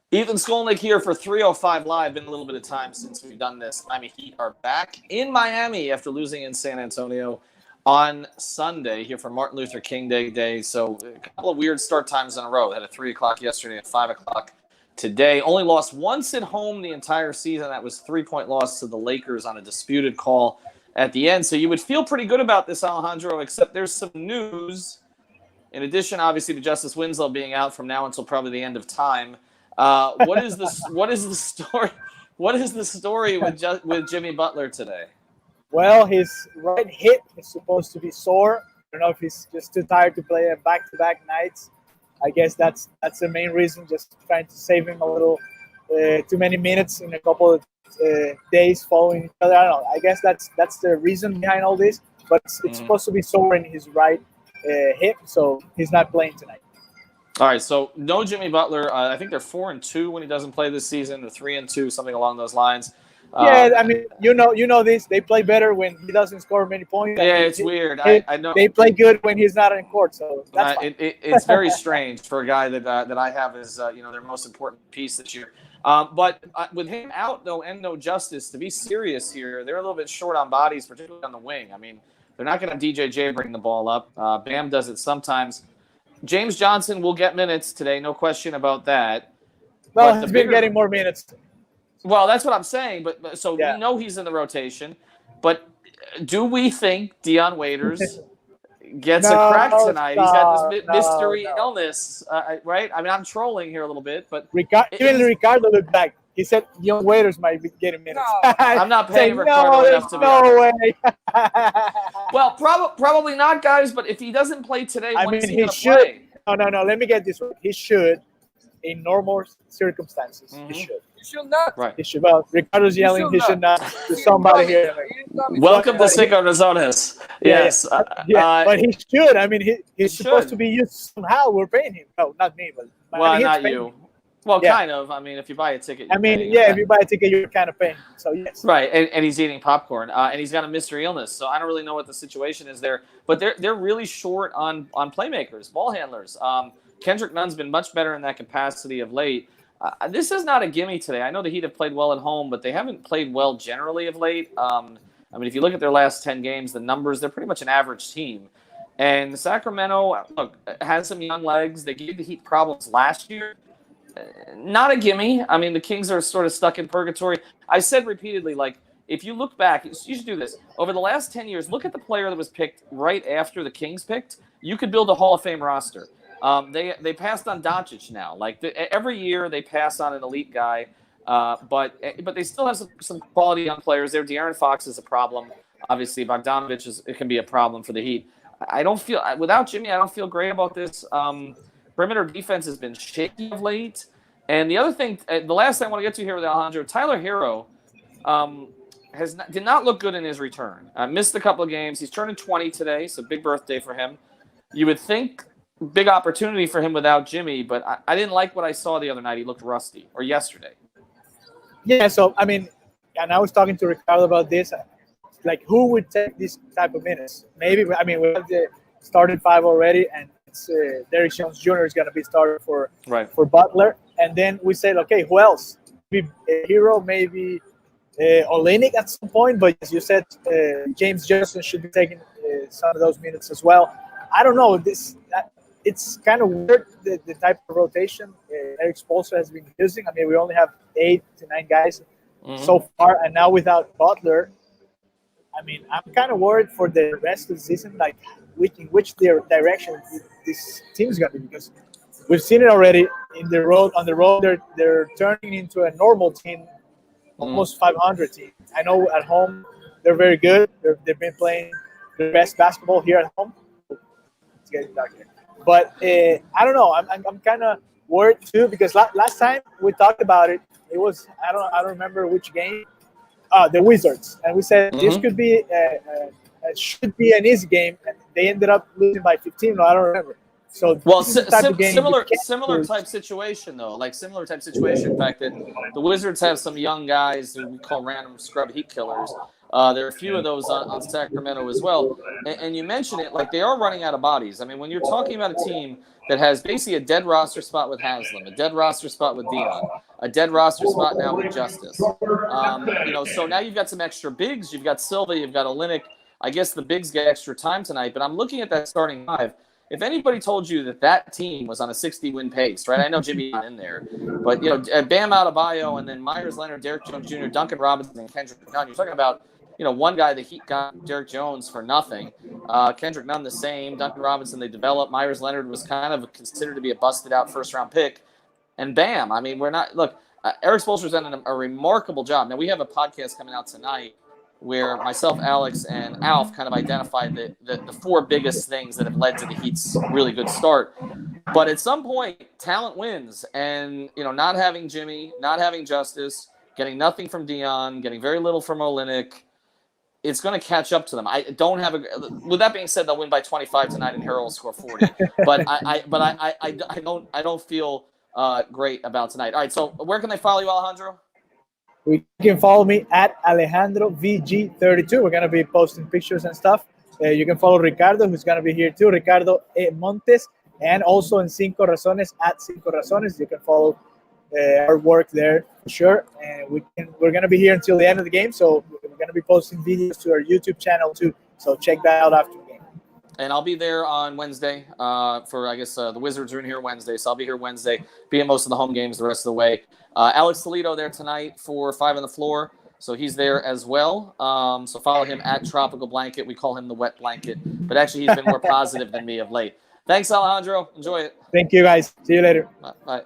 Ethan Skolnick here for 305 Live. Been a little bit of time since we've done this. Miami Heat are back in Miami after losing in San Antonio on Sunday here for Martin Luther King Day. So a couple of weird start times in a row. Had a 3 o'clock yesterday and 5 o'clock today. Only lost once at home the entire season. That was 3-point loss to the Lakers on a disputed call at the end. So you would feel pretty good about this, Alejandro, except there's some news. In addition, obviously, to Justice Winslow being out from now until probably the end of time. What is the story? What is the story with Jimmy Butler today? Well, his right hip is supposed to be sore. I don't know if he's just too tired to play back-to-back nights. I guess that's the main reason. Just trying to save him a little too many minutes in a couple of days following each other. I don't know. I guess that's the reason behind all this. But it's supposed to be sore in his right hip, so he's not playing tonight. All right, so no Jimmy Butler. I think they're 4-2 when he doesn't play this season, or 3-2, something along those lines. Yeah, I mean, you know this. They play better when he doesn't score many points. Yeah, it's weird. I know they play good when he's not on court, so that's fine. It's very strange for a guy that I have as their most important piece this year. But with him out though, and no Justice, to be serious here, they're a little bit short on bodies, particularly on the wing. I mean, they're not going to have DJJ bring the ball up. Bam does it sometimes. James Johnson will get minutes today, no question about that. Well, he's been getting more minutes. Well, that's what I'm saying. But so yeah. We know he's in the rotation. But do we think Dion Waiters gets a crack tonight? He's got this mystery illness, right? I mean, I'm trolling here a little bit, but even Ricardo looked back. He said young Waiters might be getting minutes. No, I'm not paying Ricardo enough to be honest. Way. Well, probably not, guys. But if he doesn't play today, when is he going to should. play? No. Let me get this right. He should, in normal circumstances, he should. He should not. Right. He should. Well, Ricardo's yelling. He should not. There's somebody here. Welcome to Cinco Razones. Yes. But he should. I mean, he's supposed to be used somehow. We're paying him. No, not me, but not you. Well, kind of. I mean, if you buy a ticket, if you buy a ticket, you're kind of paying. So, yes. Right, and he's eating popcorn, and he's got a mystery illness. So I don't really know what the situation is there. But they're really short on playmakers, ball handlers. Kendrick Nunn's been much better in that capacity of late. This is not a gimme today. I know the Heat have played well at home, but they haven't played well generally of late. I mean, if you look at their last 10 games, the numbers, they're pretty much an average team. And Sacramento, look, has some young legs. They gave the Heat problems last year. Not a gimme. I mean, the Kings are sort of stuck in purgatory. I said repeatedly, like, if you look back, you should do this. Over the last 10 years, look at the player that was picked right after the Kings picked. You could build a Hall of Fame roster. They passed on Doncic now. Like, every year they pass on an elite guy, but they still have some quality young players there. De'Aaron Fox is a problem. Obviously, Bogdanovich it can be a problem for the Heat. Without Jimmy, I don't feel great about this. Perimeter defense has been shaky of late. And the other thing, the last thing I want to get to here with Alejandro, Tyler Hero did not look good in his return. Missed a couple of games. He's turning 20 today, so big birthday for him. You would think big opportunity for him without Jimmy, but I didn't like what I saw the other night. He looked rusty, or yesterday. Yeah, so, I mean, and I was talking to Ricardo about this. Like, who would take this type of minutes? Maybe, I mean, we have the starting five already, and Derrick Jones Jr. is going to be started for Butler. And then we said, okay, who else? Maybe Hero, maybe Olynyk at some point. But as you said, James Johnson should be taking some of those minutes as well. I don't know. It's kind of weird, the type of rotation Eric Spoelstra has been using. I mean, we only have 8 to 9 guys so far. And now without Butler, I mean, I'm kind of worried for the rest of the season, like in which direction this team is going to be, because we've seen it already on the road. They're turning into a normal team, almost 500 team. I know at home they're very good. They've been playing the best basketball here at home. It's getting dark here, but I don't know. I'm kind of worried too, because last time we talked about it, it was I don't remember which game. The Wizards, and we said this could be should be an easy game, and they ended up losing by 15. No, I don't remember. So similar type situation though, like similar type situation. In fact, that the Wizards have some young guys who we call random scrub Heat killers. There are a few of those on Sacramento as well. And you mentioned it, like they are running out of bodies. I mean, when you're talking about a team that has basically a dead roster spot with Haslam, a dead roster spot with Dion, a dead roster spot now with Justice. So now you've got some extra bigs. You've got Silva, you've got Olynyk. I guess the bigs get extra time tonight, but I'm looking at that starting five. If anybody told you that team was on a 60-win pace, right? I know Jimmy's not in there, but Bam Adebayo and then Myers Leonard, Derrick Jones Jr., Duncan Robinson, and Kendrick Nunn. You're talking about one guy, the Heat got Derrick Jones for nothing. Kendrick Nunn the same. Duncan Robinson they developed. Myers Leonard was kind of considered to be a busted-out first-round pick. And bam, I mean, we're not – look, Eric Spoelstra's done a remarkable job. Now, we have a podcast coming out tonight where myself, Alex, and Alf kind of identified the four biggest things that have led to the Heat's really good start. But at some point, talent wins. And, not having Jimmy, not having Justice, getting nothing from Dion, getting very little from Olynyk, it's going to catch up to them. I don't have with that being said, they'll win by 25 tonight and Harrell will score 40. But I don't feel great about tonight. All right, so where can they follow you, Alejandro? You can follow me at Alejandro VG32. We're going to be posting pictures and stuff. You can follow Ricardo, who's going to be here too, Ricardo Montes, and also in Cinco Razones at Cinco Razones. You can follow our work there for sure. And we're going to be here until the end of the game, so we're going to be posting videos to our YouTube channel too. So check that out after the game. And I'll be there on Wednesday for, I guess, the Wizards are in here Wednesday. So I'll be here Wednesday, be at most of the home games the rest of the way. Alex Toledo there tonight for 5 on the Floor. So he's there as well. So follow him at Tropical Blanket. We call him the Wet Blanket. But actually, he's been more positive than me of late. Thanks, Alejandro. Enjoy it. Thank you, guys. See you later. Bye.